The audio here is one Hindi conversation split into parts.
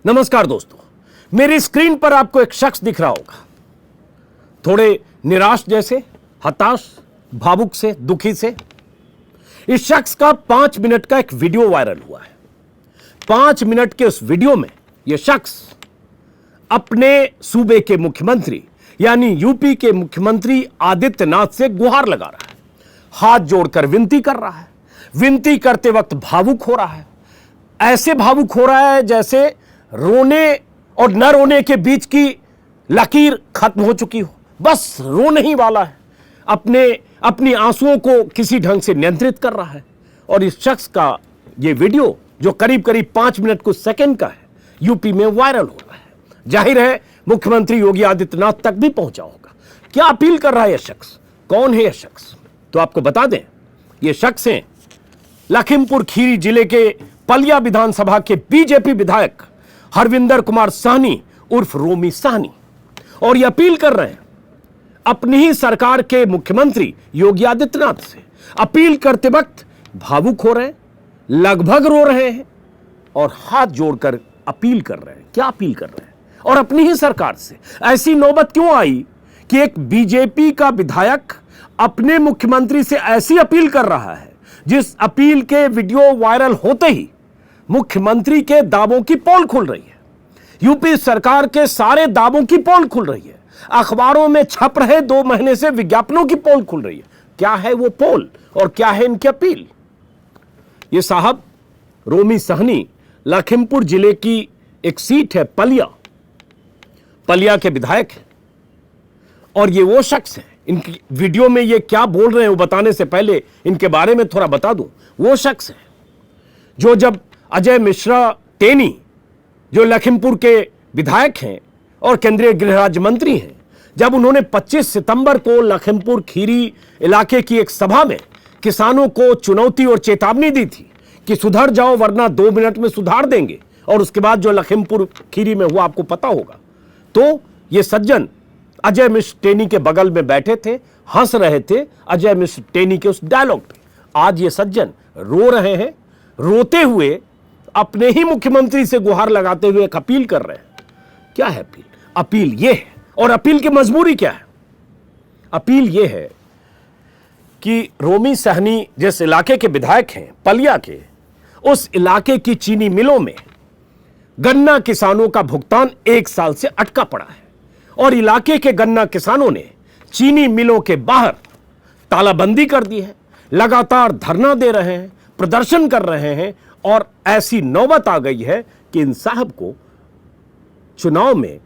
नमस्कार दोस्तों, मेरी स्क्रीन पर आपको एक शख्स दिख रहा होगा, थोड़े निराश जैसे, हताश, भावुक से, दुखी से। इस शख्स का 5 मिनट का एक वीडियो वायरल हुआ है। 5 मिनट के उस वीडियो में यह शख्स अपने सूबे के मुख्यमंत्री यानी यूपी के मुख्यमंत्री आदित्यनाथ से गुहार लगा रहा है, हाथ जोड़कर विनती कर रहा है। विनती करते वक्त भावुक हो रहा है, ऐसे भावुक हो रहा है जैसे रोने और न रोने के बीच की लकीर खत्म हो चुकी हो, बस रोने ही वाला है। अपनी आंसुओं को किसी ढंग से नियंत्रित कर रहा है। और इस शख्स का यह वीडियो जो करीब करीब 5 मिनट कुछ सेकंड का है, यूपी में वायरल हो रहा है। जाहिर है मुख्यमंत्री योगी आदित्यनाथ तक भी पहुंचा होगा। क्या अपील कर रहा है यह शख्स? कौन है यह शख्स? तो आपको बता दें, यह शख्स हैं लखीमपुर खीरी जिले के पलिया विधानसभा के बीजेपी विधायक हरविंदर कुमार साहनी उर्फ रोमी साहनी। और ये अपील कर रहे हैं अपनी ही सरकार के मुख्यमंत्री योगी आदित्यनाथ से। अपील करते वक्त भावुक हो रहे हैं, लगभग रो रहे हैं और हाथ जोड़कर अपील कर रहे हैं। क्या अपील कर रहे हैं? और अपनी ही सरकार से। ऐसी नौबत क्यों आई कि एक बीजेपी का विधायक अपने मुख्यमंत्री से ऐसी अपील कर रहा है, जिस अपील के वीडियो वायरल होते ही मुख्यमंत्री के दावों की पोल खुल रही है, यूपी सरकार के सारे दावों की पोल खुल रही है, अखबारों में छप रहे 2 महीने से विज्ञापनों की पोल खुल रही है। क्या है वो पोल और क्या है इनकी अपील? ये साहब रोमी साहनी लखीमपुर जिले की एक सीट है पलिया के विधायक हैं। और ये वो शख्स है, इनकी वीडियो में ये क्या बोल रहे हैं वो बताने से पहले इनके बारे में थोड़ा बता दूं। वो शख्स है जो जब अजय मिश्रा टेनी जो लखीमपुर के विधायक हैं और केंद्रीय गृह राज्य मंत्री हैं, जब उन्होंने 25 सितंबर को लखीमपुर खीरी इलाके की एक सभा में किसानों को चुनौती और चेतावनी दी थी कि सुधर जाओ वरना 2 मिनट में सुधार देंगे, और उसके बाद जो लखीमपुर खीरी में हुआ आपको पता होगा। तो ये सज्जन अजय मिश्र टेनी के बगल में बैठे थे, हंस रहे थे अजय मिश्र टेनी के उस डायलॉग पे। आज ये सज्जन रो रहे हैं, रोते हुए अपने ही मुख्यमंत्री से गुहार लगाते हुए एक अपील कर रहे हैं। क्या है अपील? अपील ये है, और अपील की मजबूरी क्या है? अपील ये है कि रोमी साहनी जिस इलाके के विधायक हैं पलिया के, उस इलाके की चीनी मिलों में गन्ना किसानों का भुगतान 1 साल से अटका पड़ा है। और इलाके के गन्ना किसानों ने चीनी मिलों के बाहर तालाबंदी कर दी है, लगातार धरना दे रहे हैं, प्रदर्शन कर रहे हैं। और ऐसी नौबत आ गई है कि इन साहब को चुनाव में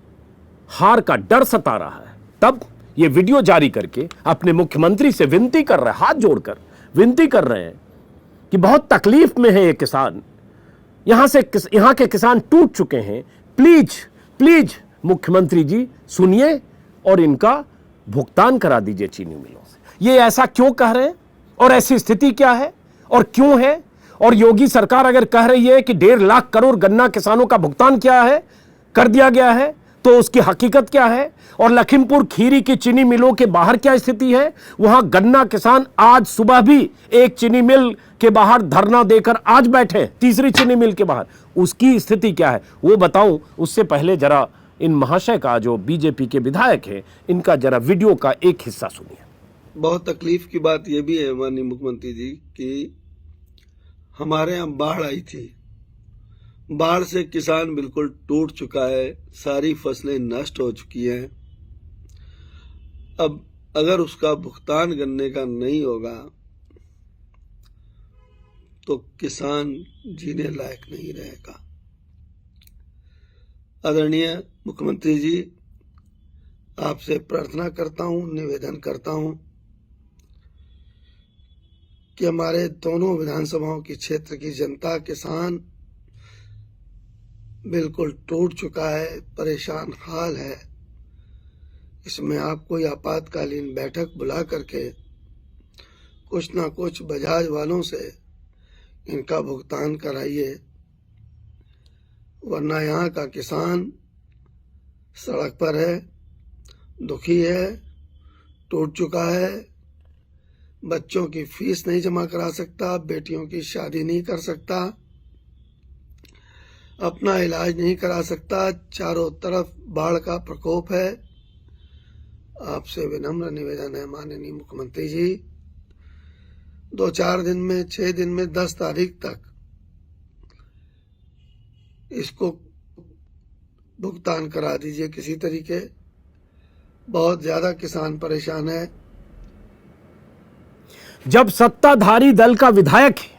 हार का डर सता रहा है। तब ये वीडियो जारी करके अपने मुख्यमंत्री से विनती कर रहे हैं, हाथ जोड़कर विनती कर रहे हैं कि बहुत तकलीफ में है ये किसान, यहां के किसान टूट चुके हैं। प्लीज मुख्यमंत्री जी सुनिए और इनका भुगतान करा दीजिए चीनी मिलों से। ये ऐसा क्यों कह रहे हैं और ऐसी स्थिति क्या है और क्यों है? और योगी सरकार अगर कह रही है कि 1.5 लाख करोड़ गन्ना किसानों का भुगतान किया है, कर दिया गया है, तो उसकी हकीकत क्या है? और लखीमपुर खीरी की चीनी मिलों के बाहर क्या स्थिति है? वहां गन्ना किसान आज सुबह भी एक चीनी मिल के बाहर धरना देकर आज बैठे, तीसरी चीनी मिल के बाहर, उसकी स्थिति क्या है वो बताऊं। उससे पहले जरा इन महाशय का, जो बीजेपी के विधायक है, इनका जरा वीडियो का एक हिस्सा सुनिए। बहुत तकलीफ की बात यह भी है माननीय मुख्यमंत्री जी कि हमारे यहाँ बाढ़ आई थी। बाढ़ से किसान बिल्कुल टूट चुका है, सारी फसलें नष्ट हो चुकी हैं। अब अगर उसका भुगतान करने का नहीं होगा तो किसान जीने लायक नहीं रहेगा। आदरणीय मुख्यमंत्री जी, आपसे प्रार्थना करता हूं, निवेदन करता हूं कि हमारे दोनों विधानसभाओं की क्षेत्र की जनता, किसान बिल्कुल टूट चुका है, परेशान हाल है। इसमें आप कोई आपातकालीन बैठक बुला करके कुछ ना कुछ बजाज वालों से इनका भुगतान कराइए, वरना यहाँ का किसान सड़क पर है, दुखी है, टूट चुका है, बच्चों की फीस नहीं जमा करा सकता, बेटियों की शादी नहीं कर सकता। अपना इलाज नहीं करा सकता, चारों तरफ बाढ़ का प्रकोप है। आपसे विनम्र निवेदन है माननीय मुख्यमंत्री जी, 2-4 दिन में, 6 दिन में, 10 तारीख तक इसको भुगतान करा दीजिए किसी तरीके। बहुत ज्यादा किसान परेशान है। जब सत्ताधारी दल का विधायक है,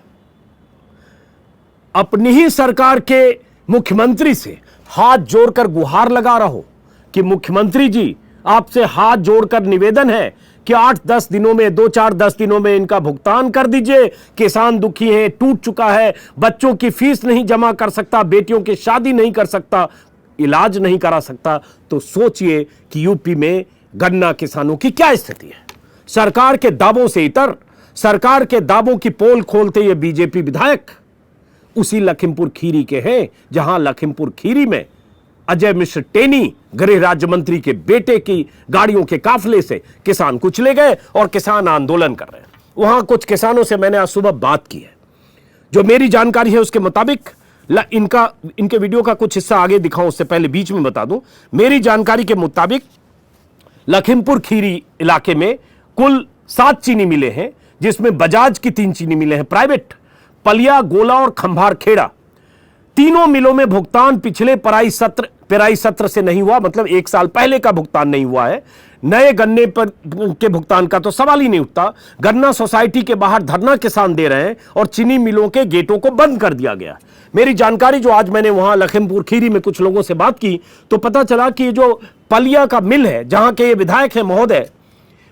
अपनी ही सरकार के मुख्यमंत्री से हाथ जोड़कर गुहार लगा रहा हो कि मुख्यमंत्री जी आपसे हाथ जोड़कर निवेदन है कि 8-10 दिनों में, 2-4-10 दिनों में इनका भुगतान कर दीजिए। किसान दुखी है, टूट चुका है, बच्चों की फीस नहीं जमा कर सकता, बेटियों की शादी नहीं कर सकता, इलाज नहीं करा सकता। तो सोचिए कि यूपी में गन्ना किसानों की क्या स्थिति है। सरकार के दावों से इतर, सरकार के दावों की पोल खोलते ये बीजेपी विधायक उसी लखीमपुर खीरी के हैं, जहां लखीमपुर खीरी में अजय मिश्र टेनी गृह राज्य मंत्री के बेटे की गाड़ियों के काफिले से किसान कुचले गए और किसान आंदोलन कर रहे हैं। वहां कुछ किसानों से मैंने आज सुबह बात की है। जो मेरी जानकारी है उसके मुताबिक, इनके वीडियो का कुछ हिस्सा आगे दिखाऊं उससे पहले बीच में बता दूं, मेरी जानकारी के मुताबिक लखीमपुर खीरी इलाके में कुल 7 चीनी मिलें हैं, जिसमें बजाज की 3 चीनी मिलें हैं प्राइवेट, पलिया, गोला और खंभार खेड़ा। तीनों मिलों में भुगतान पिछले पेराई सत्र से नहीं हुआ, मतलब 1 साल पहले का भुगतान नहीं हुआ है। नए गन्ने पर के भुगतान का तो सवाल ही नहीं उठता। गन्ना सोसाइटी के बाहर धरना किसान दे रहे हैं और चीनी मिलों के गेटों को बंद कर दिया गया। मेरी जानकारी, जो आज मैंने वहां लखीमपुर खीरी में कुछ लोगों से बात की तो पता चला कि जो पलिया का मिल है, जहां के ये विधायक है महोदय,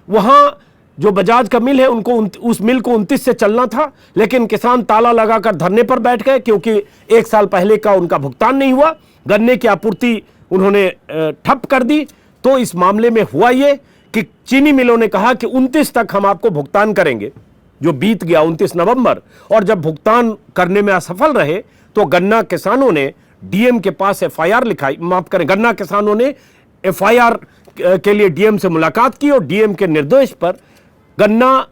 वहां जो बजाज का मिल है उनको उस मिल को 29 से चलना था, लेकिन किसान ताला लगाकर धरने पर बैठ गए क्योंकि 1 साल पहले का उनका भुगतान नहीं हुआ। गन्ने की आपूर्ति उन्होंने ठप कर दी। तो इस मामले में हुआ ये कि चीनी मिलों ने कहा कि 29 तक हम आपको भुगतान करेंगे, जो बीत गया 29 नवंबर। और जब भुगतान करने में असफल रहे तो गन्ना किसानों ने डीएम के पास एफआईआर लिखाई, माफ करें, गन्ना किसानों ने एफआईआर के लिए डीएम से मुलाकात की और डीएम के निर्देश पर गन्ना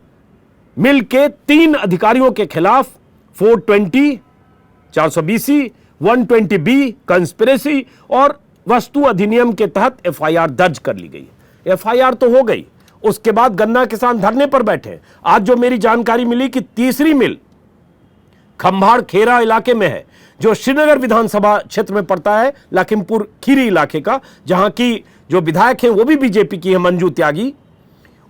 मिल के 3 अधिकारियों के खिलाफ 420, 420, 120B कंस्पिरेसी और वस्तु अधिनियम के तहत एफआईआर दर्ज कर ली गई। एफआईआर तो हो गई, उसके बाद गन्ना किसान धरने पर बैठे। आज जो मेरी जानकारी मिली कि तीसरी मिल खंभार खेरा इलाके में है, जो श्रीनगर विधानसभा क्षेत्र में पड़ता है, लखीमपुर खीरी इलाके का, जहां की जो विधायक है वो भी बीजेपी की है, मंजू त्यागी।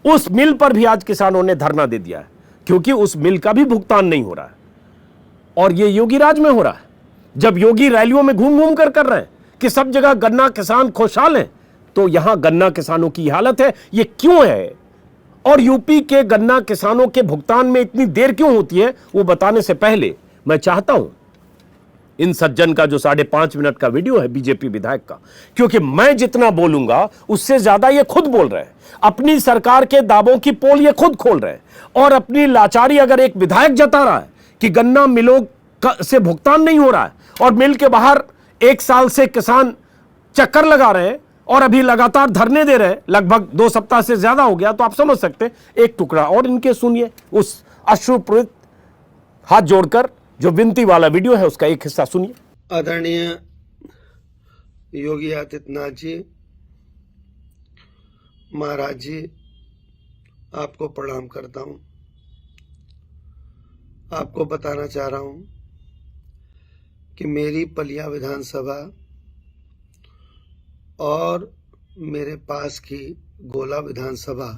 उस मिल पर भी आज किसानों ने धरना दे दिया है क्योंकि उस मिल का भी भुगतान नहीं हो रहा है। और ये योगी राज में हो रहा है। जब योगी रैलियों में घूम घूम कर रहे हैं कि सब जगह गन्ना किसान खुशहाल हैं, तो यहां गन्ना किसानों की हालत है। ये क्यों है और यूपी के गन्ना किसानों के भुगतान में इतनी देर क्यों होती है, वो बताने से पहले मैं चाहता हूं इन सज्जन का जो 5.5 मिनट का वीडियो है बीजेपी विधायक का, क्योंकि मैं जितना बोलूंगा उससे ज्यादा ये खुद बोल रहे हैं। अपनी सरकार के दावों की पोल ये खुद खोल रहे हैं और अपनी लाचारी अगर एक विधायक जता रहा है कि गन्ना मिलों से भुगतान नहीं हो रहा है और मिल के बाहर 1 साल से किसान चक्कर लगा रहे हैं और अभी लगातार धरने दे रहे हैं, लगभग 2 सप्ताह से ज्यादा हो गया, तो आप समझ सकते हैं। एक टुकड़ा और इनके सुनिए, उस अश्रुपूरित हाथ जोड़कर जो विनती वाला वीडियो है उसका एक हिस्सा सुनिए। आदरणीय योगी आदित्यनाथ जी, महाराज जी, आपको प्रणाम करता हूं। आपको बताना चाह रहा हूं कि मेरी पलिया विधानसभा और मेरे पास की गोला विधानसभा,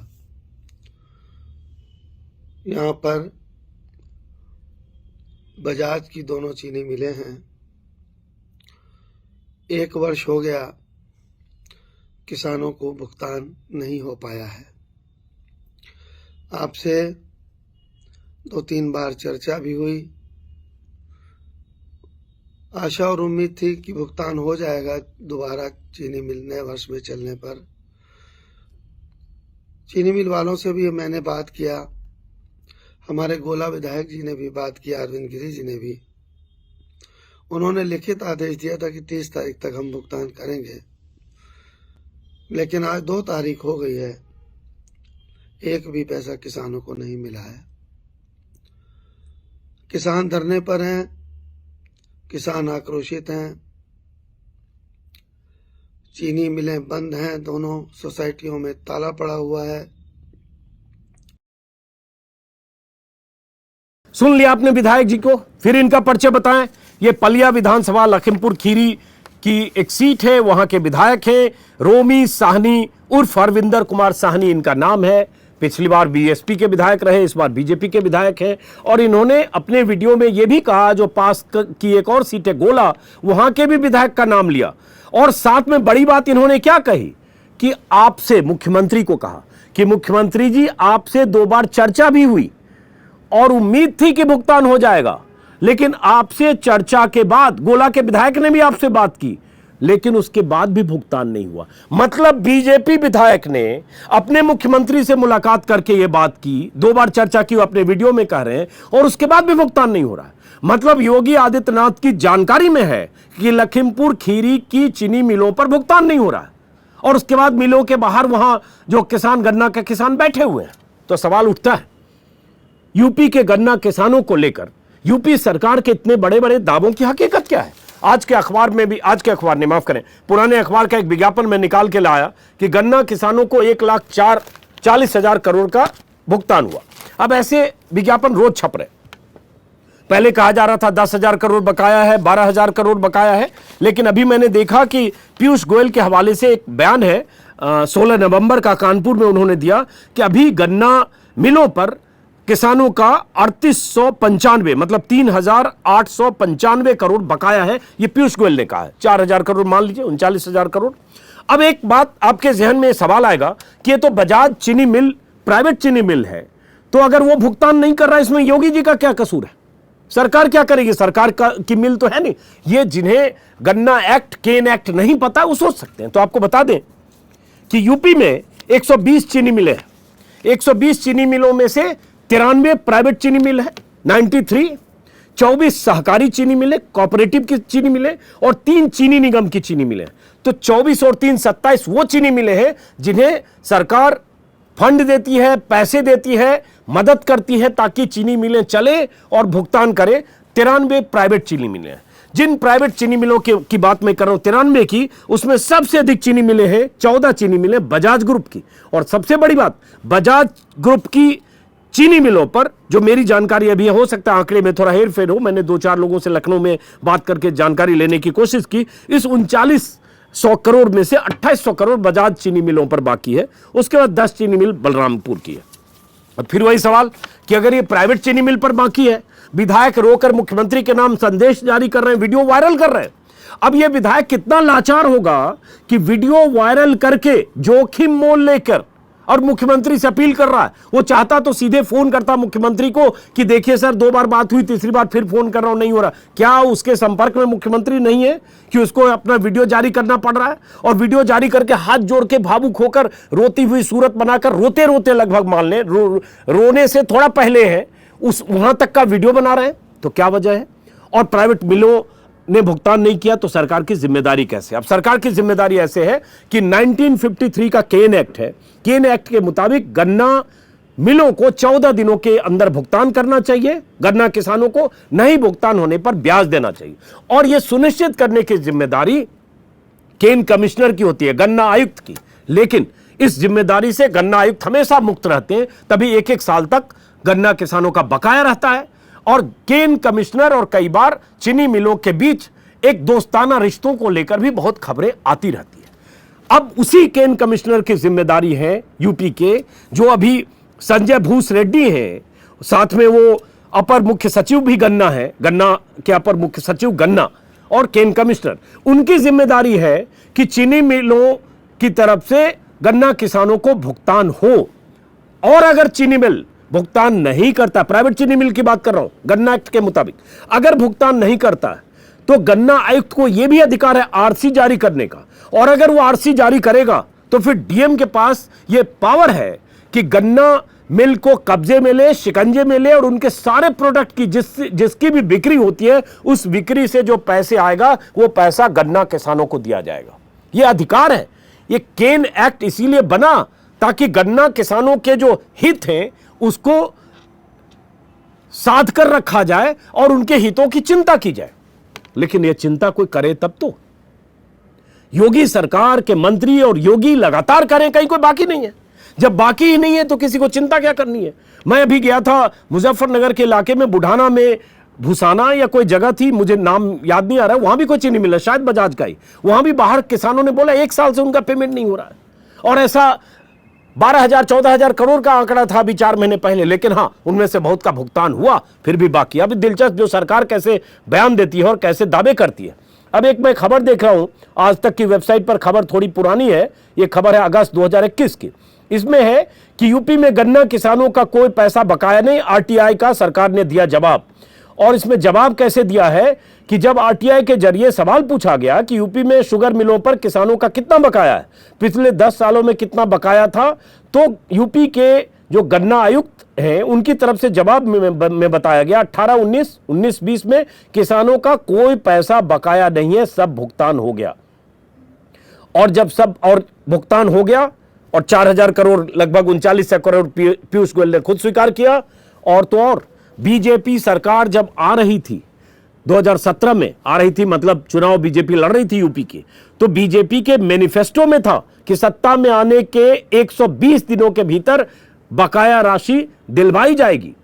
यहाँ पर बजाज की दोनों चीनी मिलें हैं। 1 वर्ष हो गया किसानों को भुगतान नहीं हो पाया है। आपसे 2-3 बार चर्चा भी हुई। आशा और उम्मीद थी कि भुगतान हो जाएगा दोबारा चीनी मिल नए वर्ष में चलने पर। चीनी मिल वालों से भी मैंने बात किया, हमारे गोला विधायक जी ने भी बात की, अरविंद गिरी जी ने भी। उन्होंने लिखित आदेश दिया था कि 30 तारीख तक हम भुगतान करेंगे, लेकिन आज 2 तारीख हो गई है, एक भी पैसा किसानों को नहीं मिला है। किसान धरने पर हैं, किसान आक्रोशित हैं। चीनी मिलें बंद हैं, दोनों सोसाइटियों में ताला पड़ा हुआ है। सुन लिया आपने विधायक जी को, फिर इनका परिचय बताएं। ये पलिया विधानसभा लखीमपुर खीरी की एक सीट है, वहां के विधायक हैं रोमी साहनी उर्फ अरविंदर कुमार साहनी इनका नाम है। पिछली बार बीएसपी के विधायक रहे, इस बार बीजेपी के विधायक हैं। और इन्होंने अपने वीडियो में यह भी कहा, जो पास की एक और सीट है गोला, वहां के भी विधायक का नाम लिया। और साथ में बड़ी बात इन्होंने क्या कही कि आपसे, मुख्यमंत्री को कहा कि मुख्यमंत्री जी आपसे 2 बार चर्चा भी हुई और उम्मीद थी कि भुगतान हो जाएगा, लेकिन आपसे चर्चा के बाद, गोला के विधायक ने भी आपसे बात की, लेकिन उसके बाद भी भुगतान नहीं हुआ। मतलब बीजेपी विधायक ने अपने मुख्यमंत्री से मुलाकात करके यह बात की, 2 बार चर्चा की, अपने वीडियो में कह रहे हैं, और उसके बाद भी भुगतान नहीं हो रहा है। मतलब योगी आदित्यनाथ की जानकारी में है कि लखीमपुर खीरी की चीनी मिलों पर भुगतान नहीं हो रहा है, और उसके बाद मिलों के बाहर वहां जो किसान, गन्ना के किसान बैठे हुए हैं। तो सवाल उठता है, यूपी के गन्ना किसानों को लेकर यूपी सरकार के इतने बड़े बड़े दावों की हकीकत क्या है? आज के अखबार में भी, आज के अखबार ने, माफ करें, पुराने अखबार का एक विज्ञापन में निकाल के लाया कि गन्ना किसानों को 1,40,000 करोड़ का भुगतान हुआ। अब ऐसे विज्ञापन रोज छप रहे। पहले कहा जा रहा था 10,000 करोड़ बकाया है, 12,000 करोड़ बकाया है, लेकिन अभी मैंने देखा कि पीयूष गोयल के हवाले से एक बयान है 16 नवंबर का, कानपुर में उन्होंने दिया कि अभी गन्ना मिलों पर किसानों का 3895, मतलब 3,895 करोड़ बकाया है। ये पीयूष गोयल ने कहा है। 4,000 करोड़ मान लीजिए, 39,000 करोड़। अब एक बात आपके जहन में सवाल आएगा कि ये तो बजाज चीनी मिल प्राइवेट चीनी मिल है, तो अगर वो भुगतान नहीं कर रहा है, इसमें योगी जी का क्या कसूर है? सरकार क्या करेगी? सरकार की मिल तो है नहीं। ये जिन्हें गन्ना एक्ट, केन एक्ट नहीं पता, वो सोच सकते हैं। तो आपको बता दें कि यूपी में 120 चीनी मिलें हैं। 120 चीनी मिलों में से 93 प्राइवेट चीनी मिल है, 93, 24 सहकारी चीनी मिले, कोऑपरेटिव की चीनी मिले, और 3 चीनी निगम की चीनी मिले। तो 24 और 3 27 वो चीनी मिले हैं जिन्हें सरकार फंड देती है, पैसे देती है, मदद करती है ताकि चीनी मिलें चले और भुगतान करें। 93 प्राइवेट चीनी मिले हैं। जिन प्राइवेट चीनी मिलों की बात मैं कर रहा हूं 93 की, उसमें सबसे अधिक चीनी मिले हैं 14 चीनी मिले बजाज ग्रुप की। और सबसे बड़ी बात, बजाज ग्रुप की चीनी मिलों पर, जो मेरी जानकारी अभी, हो सकता है आंकड़े में थोड़ा हेरफेर हो, मैंने 2-4 लोगों से लखनऊ में बात करके जानकारी लेने की कोशिश की, इस 3900 करोड़ में से 2800 करोड़ बजाज चीनी मिलों पर बाकी है। उसके बाद 10 चीनी मिल बलरामपुर की है। अब फिर वही सवाल कि अगर ये प्राइवेट चीनी मिल पर बाकी है, विधायक रोकर मुख्यमंत्री के नाम संदेश जारी कर रहे हैं, वीडियो वायरल कर रहे हैं। अब ये विधायक कितना लाचार होगा कि वीडियो वायरल करके जोखिम मोल लेकर और मुख्यमंत्री से अपील कर रहा है। वो चाहता तो सीधे फोन करता मुख्यमंत्री को कि देखिए सर, 2 बार बात हुई, तीसरी बार फिर फोन कर रहा हूं, नहीं हो रहा। क्या उसके संपर्क में मुख्यमंत्री नहीं है कि उसको अपना वीडियो जारी करना पड़ रहा है? और वीडियो जारी करके हाथ जोड़ के भावुक होकर, रोती हुई सूरत बनाकर, रोते रोते लगभग मान लें, रोने से थोड़ा पहले है, उस वहां तक का वीडियो बना रहे हैं। तो क्या वजह है? और प्राइवेट मिलों ने भुगतान नहीं किया तो सरकार की जिम्मेदारी कैसे? अब सरकार की जिम्मेदारी ऐसे है कि 1953 का केन एक्ट है। केन एक्ट के मुताबिक गन्ना मिलों को 14 दिनों के अंदर भुगतान करना चाहिए, गन्ना किसानों को नहीं भुगतान होने पर ब्याज देना चाहिए। और यह सुनिश्चित करने की जिम्मेदारी केन कमिश्नर की होती है, गन्ना आयुक्त की। लेकिन इस जिम्मेदारी से गन्ना आयुक्त हमेशा मुक्त रहते हैं, तभी 1-1 साल तक गन्ना किसानों का बकाया रहता है। और केन कमिश्नर और कई बार चीनी मिलों के बीच एक दोस्ताना रिश्तों को लेकर भी बहुत खबरें आती रहती है। अब उसी केन कमिश्नर की जिम्मेदारी है यूपी के, जो अभी संजय भूस रेड्डी हैं, साथ में वो अपर मुख्य सचिव भी गन्ना है, गन्ना के अपर मुख्य सचिव गन्ना और केन कमिश्नर, उनकी जिम्मेदारी है कि चीनी मिलों की तरफ से गन्ना किसानों को भुगतान हो। और अगर चीनी मिल भुगतान नहीं करता, प्राइवेट चीनी मिल की बात कर रहा हूं, गन्ना एक्ट के मुताबिक अगर भुगतान नहीं करता तो गन्ना आयुक्त को यह भी अधिकार है आरसी जारी करने का। और अगर वो आरसी जारी करेगा तो फिर डीएम के पास यह पावर है कि गन्ना मिल को कब्जे में ले, शिकंजे में ले, और उनके सारे प्रोडक्ट की जिसकी भी बिक्री होती है, उस बिक्री से जो पैसे आएगा वो पैसा गन्ना किसानों को दिया जाएगा। यह अधिकार है। यह केन एक्ट इसीलिए बना ताकि गन्ना किसानों के जो हित हैं उसको साध कर रखा जाए और उनके हितों की चिंता की जाए। लेकिन यह चिंता कोई करे तब तो। योगी सरकार के मंत्री और योगी लगातार करें, कहीं कोई बाकी नहीं है। जब बाकी ही नहीं है तो किसी को चिंता क्या करनी है। मैं अभी गया था मुजफ्फरनगर के इलाके में, बुढ़ाना में भूसाना या कोई जगह थी, मुझे नाम याद नहीं आ रहा है, वहां भी कोई चीनी मिल रहा, शायद बजाज का ही। वहां भी बाहर किसानों ने बोला 1 साल से उनका पेमेंट नहीं हो रहा है। और ऐसा 12,000 14,000 करोड़ का आंकड़ा था अभी 4 महीने पहले, लेकिन हाँ, उनमें से बहुत का भुगतान हुआ, फिर भी बाकी। अभी दिलचस्प जो सरकार कैसे बयान देती है और कैसे दावे करती है। अब एक मैं खबर देख रहा हूं, आज तक की वेबसाइट पर, खबर थोड़ी पुरानी है, ये खबर है अगस्त 2021 की। इसमें है कि यूपी में गन्ना किसानों का कोई पैसा बकाया नहीं, आरटीआई का सरकार ने दिया जवाब। और इसमें जवाब कैसे दिया है कि जब आरटीआई के जरिए सवाल पूछा गया कि यूपी में शुगर मिलों पर किसानों का कितना बकाया है, पिछले 10 सालों में कितना बकाया था, तो यूपी के जो गन्ना आयुक्त हैं उनकी तरफ से जवाब में बताया गया 18-19 में किसानों का कोई पैसा बकाया नहीं है, सब भुगतान हो गया। और जब सब और भुगतान हो गया और 4,000 करोड़, लगभग 3900 करोड़ पीयूष गोयल ने खुद स्वीकार किया। और तो और बीजेपी सरकार जब आ रही थी 2017 में आ रही थी, मतलब चुनाव बीजेपी लड़ रही थी यूपी की, तो बीजेपी के मैनिफेस्टो में था कि सत्ता में आने के 120 दिनों के भीतर बकाया राशि दिलवाई जाएगी।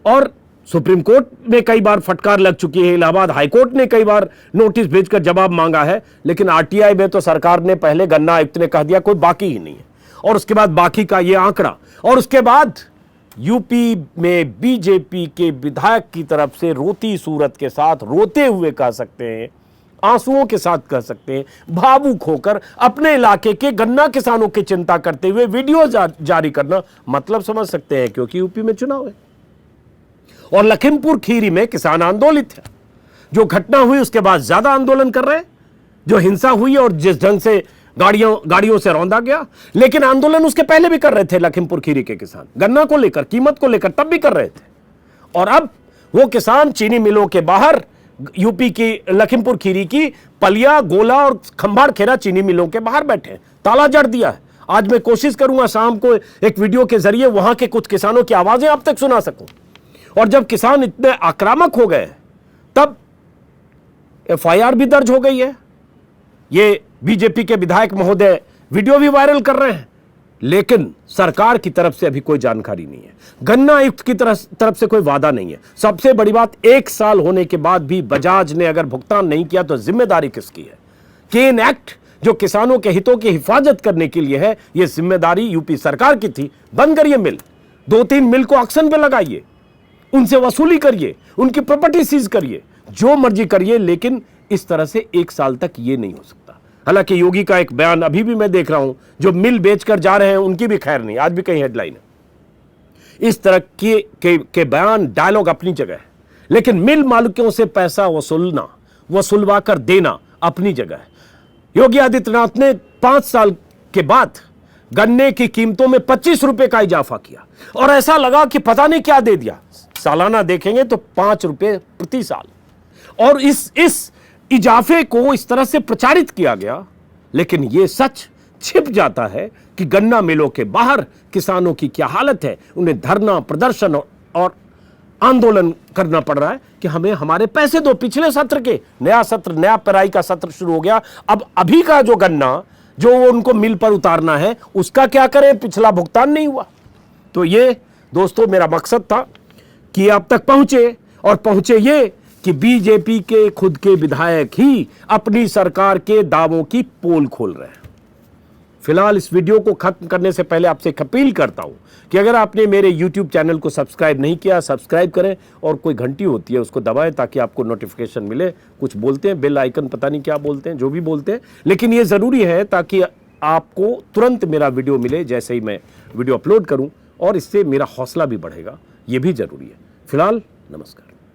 और सुप्रीम कोर्ट में कई बार फटकार लग चुकी है, इलाहाबाद हाईकोर्ट ने कई बार नोटिस भेजकर जवाब मांगा है, लेकिन आरटीआई में तो सरकार ने पहले, गन्ना आयुक्त ने कह दिया कोई बाकी ही नहीं है। और उसके बाद बाकी का ये आंकड़ा, और उसके बाद यूपी में बीजेपी के विधायक की तरफ से रोती सूरत के साथ, रोते हुए कह सकते हैं, आंसुओं के साथ कह सकते हैं, भावुक होकर अपने इलाके के गन्ना किसानों की चिंता करते हुए वीडियो जारी करना, मतलब समझ सकते हैं, क्योंकि यूपी में चुनाव है। और लखीमपुर खीरी में किसान आंदोलित है। जो घटना हुई उसके बाद ज्यादा आंदोलन कर रहे हैं, जो हिंसा हुई और जिस ढंग से गाड़ियों से रौंदा गया, लेकिन आंदोलन उसके पहले भी कर रहे थे लखीमपुर खीरी के किसान, गन्ना को लेकर, कीमत को लेकर, तब भी कर रहे थे। और अब वो किसान चीनी मिलों के बाहर, यूपी की लखीमपुर खीरी की पलिया, गोला और खंभाड़ खेरा चीनी मिलों के बाहर बैठे, ताला जड़ दिया है। आज मैं कोशिश करूंगा शाम को एक वीडियो के जरिए वहां के कुछ किसानों की आवाजें आप तक सुना सकूं। और जब किसान इतने आक्रामक हो गए तब एफआईआर भी दर्ज हो गई है। ये बीजेपी के विधायक महोदय वीडियो भी वायरल कर रहे हैं, लेकिन सरकार की तरफ से अभी कोई जानकारी नहीं है, गन्ना आयुक्त की तरफ से कोई वादा नहीं है। सबसे बड़ी बात, 1 साल होने के बाद भी बजाज ने अगर भुगतान नहीं किया तो जिम्मेदारी किसकी है? केन एक्ट जो किसानों के हितों की हिफाजत करने के लिए है, यह जिम्मेदारी यूपी सरकार की थी। बंद करिए मिल, 2-3 मिल को ऑक्शन पे लगाइए, उनसे वसूली करिए, उनकी प्रॉपर्टी सीज करिए, जो मर्जी करिए, लेकिन इस तरह से 1 साल तक ये नहीं हो सकता। हालांकि योगी का एक बयान अभी भी मैं देख रहा हूं, जो मिल बेचकर जा रहे हैं उनकी भी खैर नहीं, आज भी कहीं हेडलाइन है। इस तरह के बयान, डायलॉग अपनी जगह है, लेकिन मिल मालिकों से पैसा वसूलवा कर देना अपनी जगह है। योगी आदित्यनाथ ने 5 साल के बाद गन्ने की कीमतों में 25 रुपए का इजाफा किया और ऐसा लगा कि पता नहीं क्या दे दिया। सालाना देखेंगे तो 5 रुपए प्रति साल, और इस इजाफे को इस तरह से प्रचारित किया गया, लेकिन यह सच छिप जाता है कि गन्ना मिलों के बाहर किसानों की क्या हालत है। उन्हें धरना, प्रदर्शन और आंदोलन करना पड़ रहा है कि हमें हमारे पैसे दो। पिछले सत्र के नया सत्र, नया पेराई का सत्र शुरू हो गया। अब अभी का जो गन्ना जो उनको मिल पर उतारना है, उसका क्या करें? पिछला भुगतान नहीं हुआ। तो ये दोस्तों मेरा मकसद था कि आप तक पहुंचे, और पहुंचे ये कि बीजेपी के खुद के विधायक ही अपनी सरकार के दावों की पोल खोल रहे हैं। फिलहाल इस वीडियो को खत्म करने से पहले आपसे एक अपील करता हूं कि अगर आपने मेरे YouTube चैनल को सब्सक्राइब नहीं किया, सब्सक्राइब करें, और कोई घंटी होती है उसको दबाएं ताकि आपको नोटिफिकेशन मिले। कुछ बोलते हैं बेल आइकन, पता नहीं क्या बोलते हैं, जो भी बोलते हैं, लेकिन ये जरूरी है ताकि आपको तुरंत मेरा वीडियो मिले जैसे ही मैं वीडियो अपलोड करूं, और इससे मेरा हौसला भी बढ़ेगा, ये भी जरूरी है। फिलहाल नमस्कार।